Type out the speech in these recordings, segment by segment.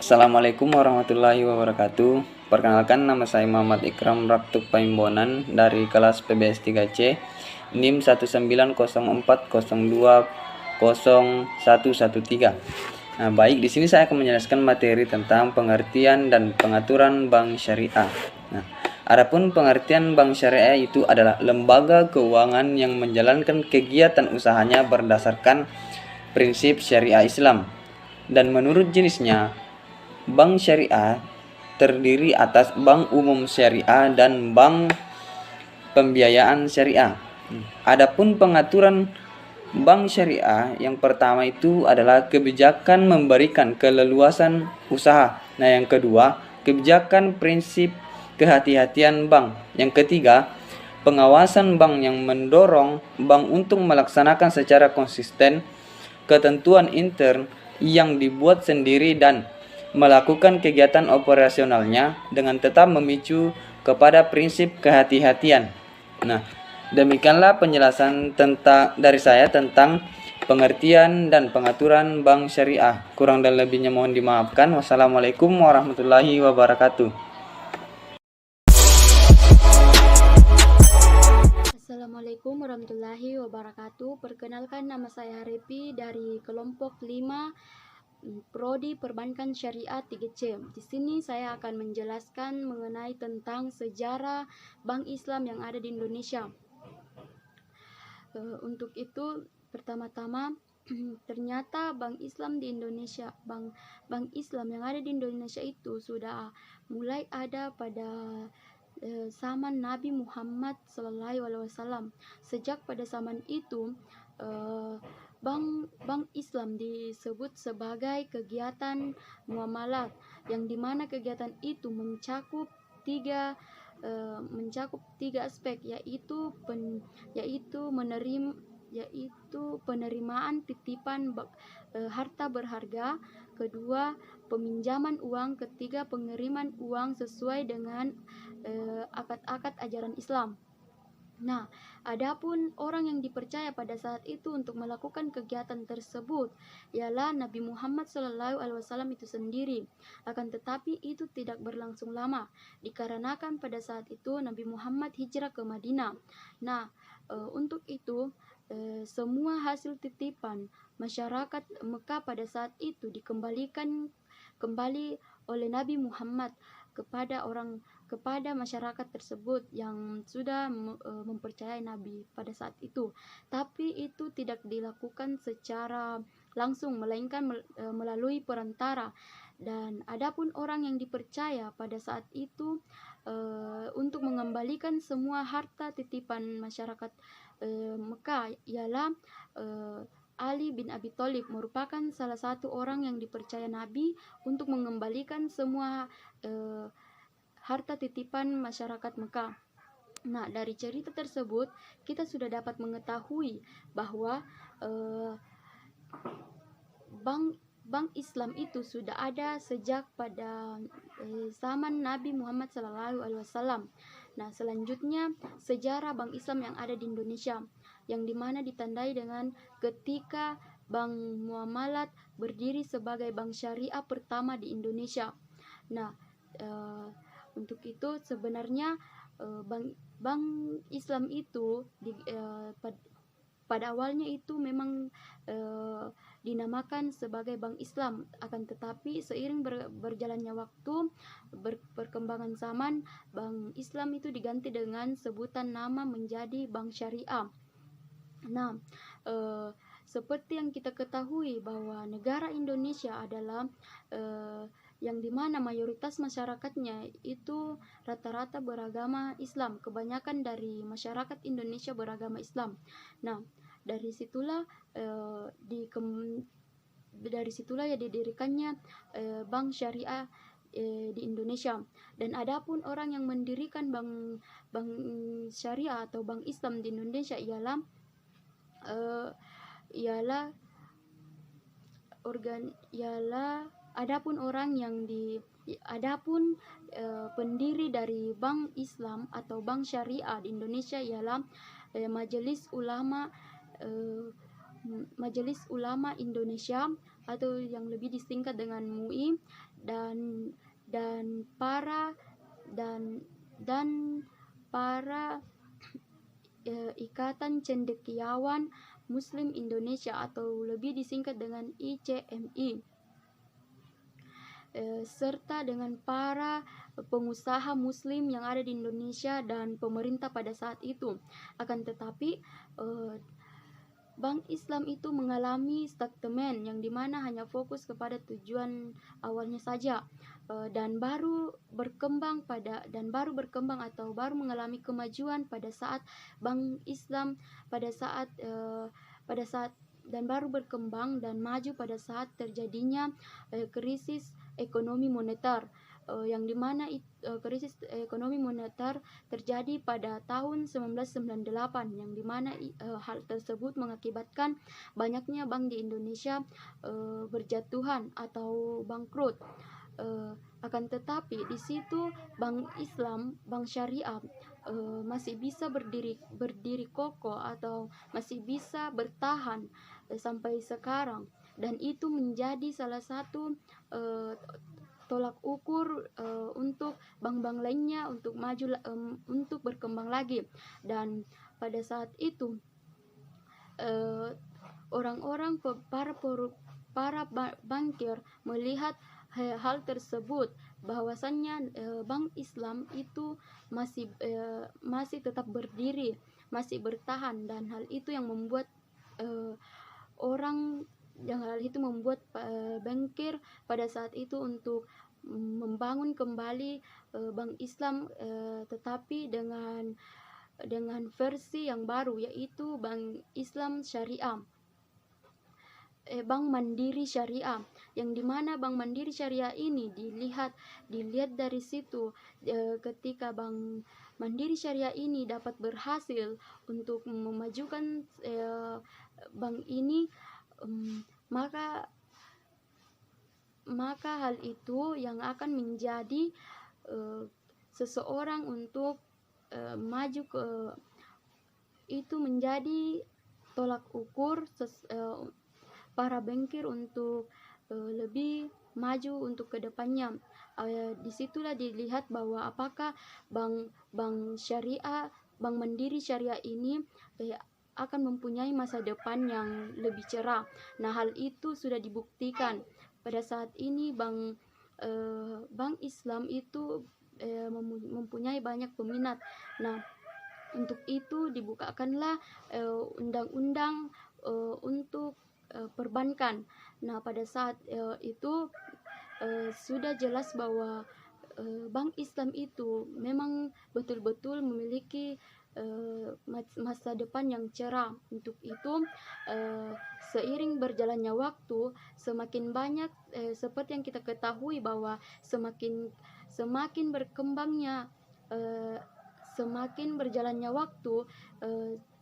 Assalamualaikum warahmatullahi wabarakatuh. Perkenalkan, nama saya Muhammad Ikram Raptuk Paimbonan dari kelas PBS 3C NIM 19020200113. Nah, baik, di sini saya akan menjelaskan materi tentang pengertian dan pengaturan bank syariah. Nah, adapun pengertian bank syariah itu adalah lembaga keuangan yang menjalankan kegiatan usahanya berdasarkan prinsip syariah Islam. Dan menurut jenisnya, bank syariah terdiri atas bank umum syariah dan bank pembiayaan syariah. Adapun pengaturan bank syariah, yang pertama itu adalah kebijakan memberikan keleluasan usaha. Nah, yang kedua, kebijakan prinsip kehati-hatian bank. Yang ketiga, pengawasan bank yang mendorong bank untuk melaksanakan secara konsisten ketentuan intern yang dibuat sendiri dan melakukan kegiatan operasionalnya dengan tetap memicu kepada prinsip kehati-hatian. Nah, demikianlah penjelasan dari saya tentang pengertian dan pengaturan bank syariah. Kurang dan lebihnya mohon dimaafkan. Wassalamualaikum warahmatullahi wabarakatuh. Assalamualaikum warahmatullahi wabarakatuh. Perkenalkan, nama saya Harepi dari kelompok 5 Prodi Perbankan Syariah 3C. Di sini saya akan menjelaskan mengenai tentang sejarah Bank Islam yang ada di Indonesia. Untuk itu, pertama-tama ternyata Bank Islam di Indonesia, Bank Islam yang ada di Indonesia itu sudah mulai ada pada zaman Nabi Muhammad SAW. Sejak pada zaman itu, Bank Islam disebut sebagai kegiatan muamalat, yang dimana kegiatan itu mencakup tiga aspek, yaitu penerimaan titipan harta berharga, kedua peminjaman uang, ketiga pengiriman uang sesuai dengan akad-akad ajaran Islam. Nah, adapun orang yang dipercaya pada saat itu untuk melakukan kegiatan tersebut ialah Nabi Muhammad SAW itu sendiri. Akan tetapi itu tidak berlangsung lama, dikarenakan pada saat itu Nabi Muhammad hijrah ke Madinah. Nah, untuk itu semua hasil titipan masyarakat Mekah pada saat itu dikembalikan kembali oleh Nabi Muhammad kepada masyarakat tersebut yang sudah mempercayai Nabi pada saat itu. Tapi itu tidak dilakukan secara langsung, melainkan melalui perantara. Dan adapun orang yang dipercaya pada saat itu untuk mengembalikan semua harta titipan masyarakat Mekah ialah Ali bin Abi Thalib, merupakan salah satu orang yang dipercaya Nabi untuk mengembalikan semua harta titipan masyarakat Mekah. Nah, dari cerita tersebut kita sudah dapat mengetahui bahwa Bank Islam itu sudah ada sejak pada zaman Nabi Muhammad SAW. Nah, selanjutnya sejarah Bank Islam yang ada di Indonesia, yang dimana ditandai dengan ketika Bank Muamalat berdiri sebagai bank syariah pertama di Indonesia. Nah, untuk itu sebenarnya Bank Islam itu pada awalnya itu memang dinamakan sebagai Bank Islam. Akan tetapi seiring berjalannya waktu, perkembangan zaman, Bank Islam itu diganti dengan sebutan nama menjadi Bank Syariah. Nah, seperti yang kita ketahui bahwa negara Indonesia adalah yang dimana mayoritas masyarakatnya itu rata-rata beragama Islam. Kebanyakan dari masyarakat Indonesia beragama Islam. Nah, dari situlah didirikannya Bank Syariah di Indonesia. Dan adapun orang yang mendirikan bank syariah atau bank Islam di Indonesia ialah pendiri dari Bank Islam atau Bank Syariah di Indonesia ialah Majelis Ulama Indonesia, atau yang lebih disingkat dengan MUI, dan dan para dan dan para Ikatan Cendekiawan Muslim Indonesia atau lebih disingkat dengan ICMI, serta dengan para pengusaha muslim yang ada di Indonesia dan pemerintah pada saat itu. Akan tetapi Bank Islam itu mengalami stagnan yang dimana hanya fokus kepada tujuan awalnya saja, dan baru berkembang atau baru mengalami kemajuan pada saat Bank Islam dan baru berkembang dan maju pada saat terjadinya krisis ekonomi moneter, yang dimana krisis ekonomi moneter terjadi pada tahun 1998, yang dimana hal tersebut mengakibatkan banyaknya bank di Indonesia berjatuhan atau bangkrut. Akan tetapi di situ bank Islam, bank syariah masih bisa berdiri kokoh atau masih bisa bertahan sampai sekarang, dan itu menjadi salah satu tolak ukur untuk bank-bank lainnya untuk maju untuk berkembang lagi. Dan pada saat itu orang-orang para bankir melihat hal tersebut, bahwasannya Bank Islam itu masih tetap berdiri, masih bertahan, dan hal itu yang membuat bankir pada saat itu untuk membangun kembali Bank Islam, tetapi dengan versi yang baru, yaitu Bank Islam Syariah, Bank Mandiri Syariah, yang dimana Bank Mandiri Syariah ini dilihat dari situ, ketika Bank Mandiri Syariah ini dapat berhasil untuk memajukan bank ini, maka hal itu yang akan menjadi seseorang untuk maju ke itu menjadi tolak ukur para bankir untuk lebih maju untuk kedepannya. Disitulah dilihat bahwa apakah bank syariah, Bank Mandiri Syariah ini akan mempunyai masa depan yang lebih cerah. Nah, hal itu sudah dibuktikan pada saat ini. Bank Islam itu mempunyai banyak peminat. Nah, untuk itu dibukakanlah undang-undang untuk perbankan. Nah, pada saat itu sudah jelas bahwa Bank Islam itu memang betul-betul memiliki masa depan yang cerah. Untuk itu seiring berjalannya waktu, semakin banyak seperti yang kita ketahui bahwa semakin berkembangnya semakin berjalannya waktu,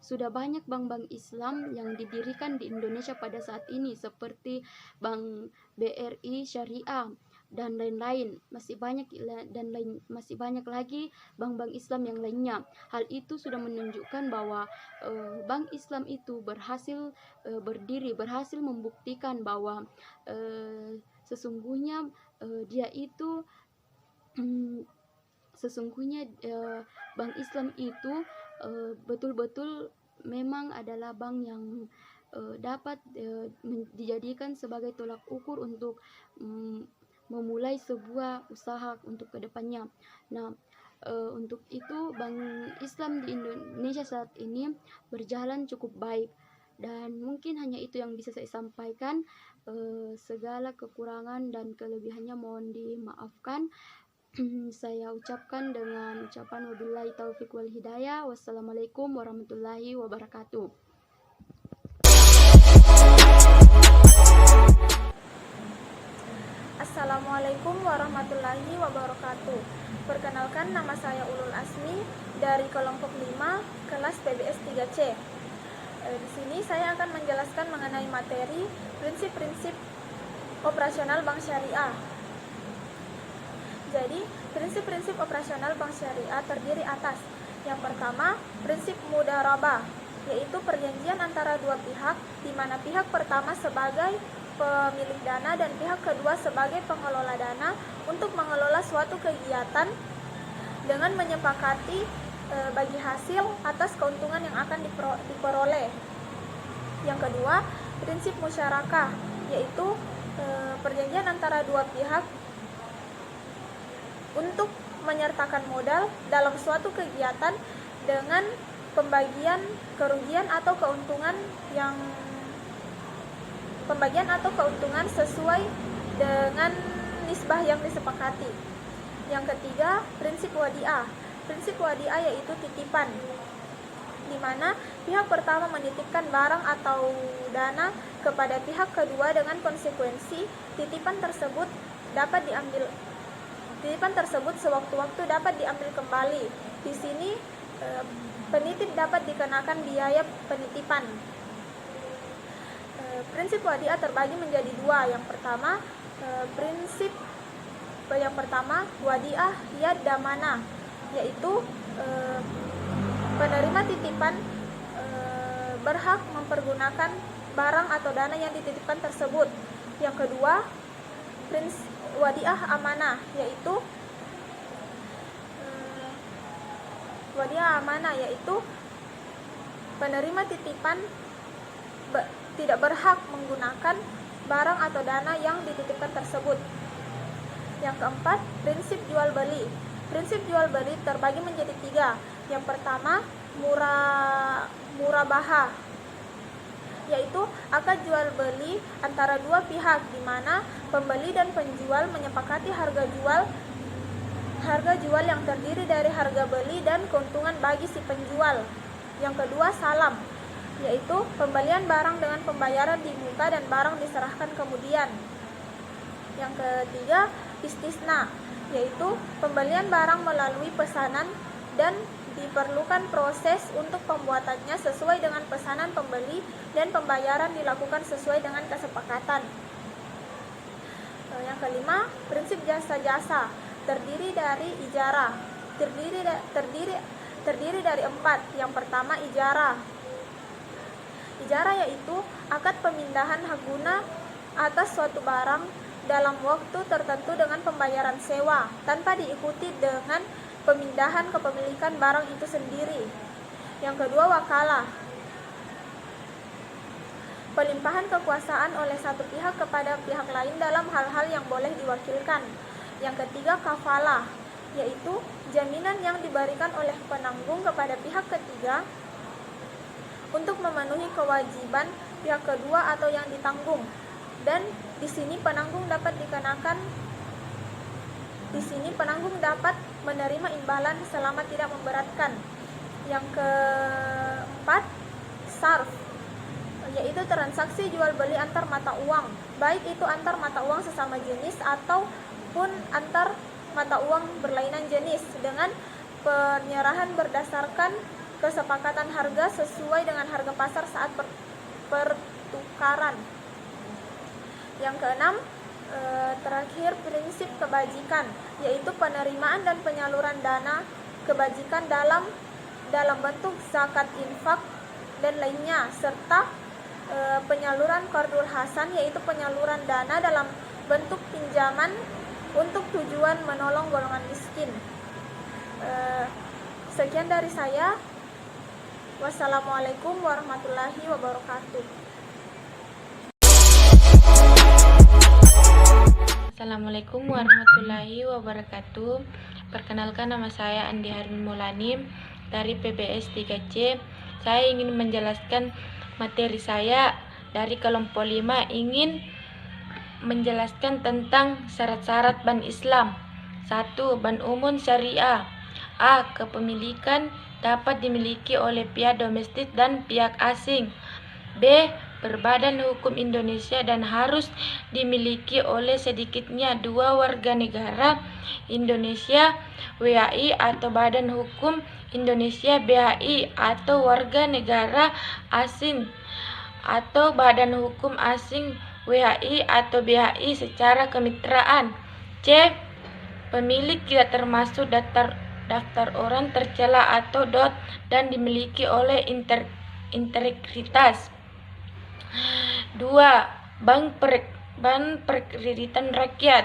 sudah banyak bank-bank Islam yang didirikan di Indonesia pada saat ini, seperti Bank BRI Syariah dan lain-lain. Masih banyak lagi bank-bank Islam yang lainnya. Hal itu sudah menunjukkan bahwa bank Islam itu berhasil berdiri, berhasil membuktikan bahwa sesungguhnya Bank Islam itu betul-betul memang adalah bank yang dapat dijadikan sebagai tolak ukur untuk memulai sebuah usaha untuk kedepannya. Nah, untuk itu Bank Islam di Indonesia saat ini berjalan cukup baik, dan mungkin hanya itu yang bisa saya sampaikan. Segala kekurangan dan kelebihannya mohon dimaafkan. Saya ucapkan dengan ucapan wabillahi taufiq wal hidayah. Wassalamualaikum warahmatullahi wabarakatuh. Assalamualaikum warahmatullahi wabarakatuh. Perkenalkan, nama saya Ulul Asmi dari kelompok 5 kelas PBS 3C. Di sini saya akan menjelaskan mengenai materi prinsip-prinsip operasional bank syariah. Jadi, prinsip-prinsip operasional bank syariah terdiri atas: yang pertama, prinsip mudharabah, yaitu perjanjian antara dua pihak, di mana pihak pertama sebagai pemilik dana dan pihak kedua sebagai pengelola dana untuk mengelola suatu kegiatan dengan menyepakati bagi hasil atas keuntungan yang akan diperoleh. Yang kedua, prinsip musyarakah, yaitu perjanjian antara dua pihak untuk menyertakan modal dalam suatu kegiatan dengan pembagian kerugian atau keuntungan sesuai dengan nisbah yang disepakati. Yang ketiga, prinsip wadiah. Prinsip wadiah yaitu titipan, di mana pihak pertama menitipkan barang atau dana kepada pihak kedua dengan konsekuensi titipan tersebut sewaktu-waktu dapat diambil kembali. Di sini penitip dapat dikenakan biaya penitipan. Prinsip wadiah terbagi menjadi dua. Yang pertama wadiah yad damana, yaitu penerima titipan berhak mempergunakan barang atau dana yang dititipkan tersebut. Yang kedua, wadiah amanah, yaitu penerima titipan tidak berhak menggunakan barang atau dana yang dititipkan tersebut. Yang keempat, prinsip jual beli. Prinsip jual beli terbagi menjadi tiga. Yang pertama, murabaha, yaitu akad jual beli antara dua pihak, di mana pembeli dan penjual menyepakati harga jual yang terdiri dari harga beli dan keuntungan bagi si penjual. Yang kedua, salam, yaitu pembelian barang dengan pembayaran di muka dan barang diserahkan kemudian. Yang ketiga, istisna, yaitu pembelian barang melalui pesanan dan diperlukan proses untuk pembuatannya sesuai dengan pesanan pembeli dan pembayaran dilakukan sesuai dengan kesepakatan. Yang kelima, prinsip jasa-jasa, terdiri dari ijarah. Terdiri dari empat. Yang pertama, ijarah. Ijarah yaitu akad pemindahan hak guna atas suatu barang dalam waktu tertentu dengan pembayaran sewa, tanpa diikuti dengan pemindahan kepemilikan barang itu sendiri. Yang kedua, wakalah, pelimpahan kekuasaan oleh satu pihak kepada pihak lain dalam hal-hal yang boleh diwakilkan. Yang ketiga, kafalah, yaitu jaminan yang diberikan oleh penanggung kepada pihak ketiga untuk memenuhi kewajiban pihak kedua atau yang ditanggung. Dan di sini penanggung dapat menerima imbalan selama tidak memberatkan. Yang keempat, sarf, yaitu transaksi jual beli antar mata uang, baik itu antar mata uang sesama jenis ataupun antar mata uang berlainan jenis, dengan penyerahan berdasarkan kesepakatan harga sesuai dengan harga pasar saat pertukaran. Yang keenam, terakhir, prinsip kebajikan, yaitu penerimaan dan penyaluran dana kebajikan dalam bentuk zakat, infak, dan lainnya, serta penyaluran qardul hasan, yaitu penyaluran dana dalam bentuk pinjaman untuk tujuan menolong golongan miskin. Sekian dari saya. Wassalamualaikum warahmatullahi wabarakatuh. Assalamualaikum warahmatullahi wabarakatuh. Perkenalkan, nama saya Andi Harmin Maulani dari PBS 3C. Saya ingin menjelaskan materi saya dari kelompok 5, ingin menjelaskan tentang syarat-syarat Ban Islam. 1. Ban umum syariah. A. Kepemilikan dapat dimiliki oleh pihak domestik dan pihak asing. B. Berbadan hukum Indonesia dan harus dimiliki oleh sedikitnya 2 warga negara Indonesia WHI atau Badan Hukum Indonesia BHI, atau warga negara asing atau Badan Hukum Asing WHI atau BHI secara kemitraan. C. Pemilik tidak termasuk daftar orang tercela atau DOT dan dimiliki oleh integritas. 2. Bank Perkreditan Rakyat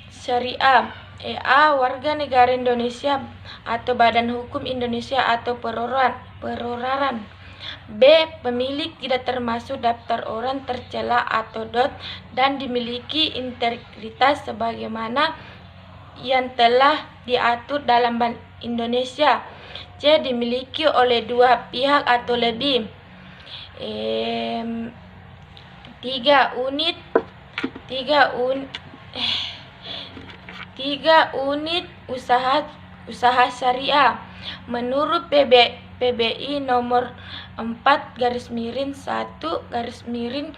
Syariah. A. Warga negara Indonesia atau Badan Hukum Indonesia atau perorangan. B. Pemilik tidak termasuk daftar orang tercela atau DOT dan dimiliki integritas sebagaimana yang telah diatur dalam Bank Indonesia. C. Dimiliki oleh dua pihak atau lebih. 3 unit usaha syariah. Menurut PBI nomor 4/1/2002,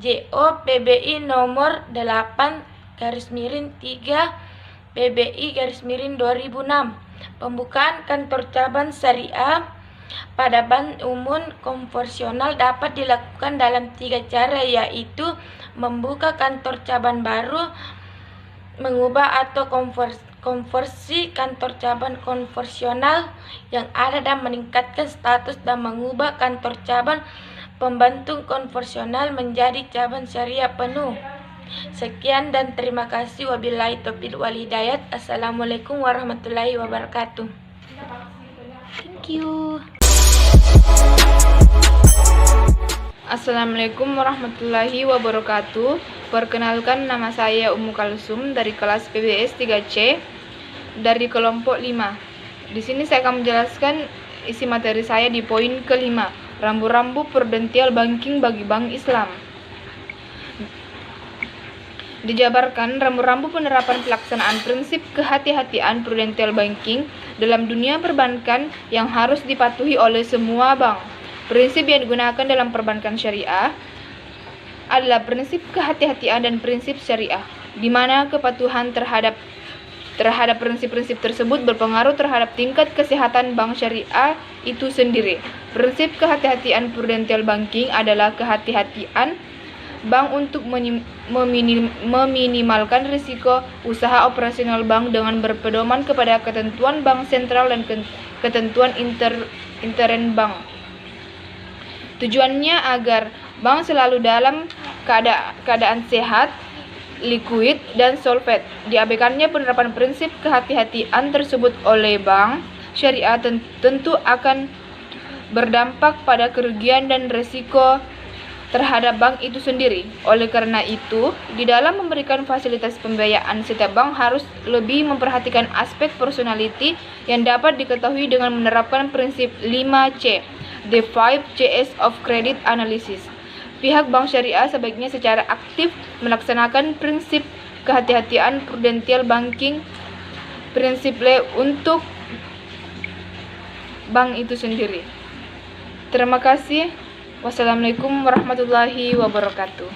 JO PBI nomor 8/3 PBI/2006. Pembukaan kantor cabang syariah pada bank umum konvensional dapat dilakukan dalam 3 cara, yaitu membuka kantor cabang baru, mengubah atau konversi kantor cabang konvensional yang ada dan meningkatkan status, dan mengubah kantor cabang pembantu konvensional menjadi cabang syariah penuh. Sekian dan terima kasih. Wabillahi taufiq wal hidayah. Assalamualaikum warahmatullahi wabarakatuh. Thank you. Assalamualaikum warahmatullahi wabarakatuh. Perkenalkan, nama saya Ummu Kalsum dari kelas PBS 3C dari kelompok 5. Di sini saya akan menjelaskan isi materi saya di poin kelima, rambu-rambu prudensial banking bagi bank Islam. Dijabarkan rambu-rambu penerapan pelaksanaan prinsip kehati-hatian prudensial banking dalam dunia perbankan yang harus dipatuhi oleh semua bank. Prinsip yang digunakan dalam perbankan syariah adalah prinsip kehati-hatian dan prinsip syariah, di mana kepatuhan terhadap prinsip-prinsip tersebut berpengaruh terhadap tingkat kesehatan bank syariah itu sendiri. Prinsip kehati-hatian prudensial banking adalah kehati-hatian bank untuk meminimalkan risiko usaha operasional bank dengan berpedoman kepada ketentuan bank sentral dan ketentuan intern bank. Tujuannya agar bank selalu dalam keadaan sehat, likuid, dan solvent. Diabaikannya penerapan prinsip kehati-hatian tersebut oleh bank syariah tentu akan berdampak pada kerugian dan risiko terhadap bank itu sendiri. Oleh karena itu, di dalam memberikan fasilitas pembiayaan, setiap bank harus lebih memperhatikan aspek personality yang dapat diketahui dengan menerapkan prinsip 5C, the 5 Cs of credit analysis. Pihak bank syariah sebaiknya secara aktif melaksanakan prinsip kehati-hatian prudensial banking prinsipnya untuk bank itu sendiri. Terima kasih. Wassalamualaikum warahmatullahi wabarakatuh.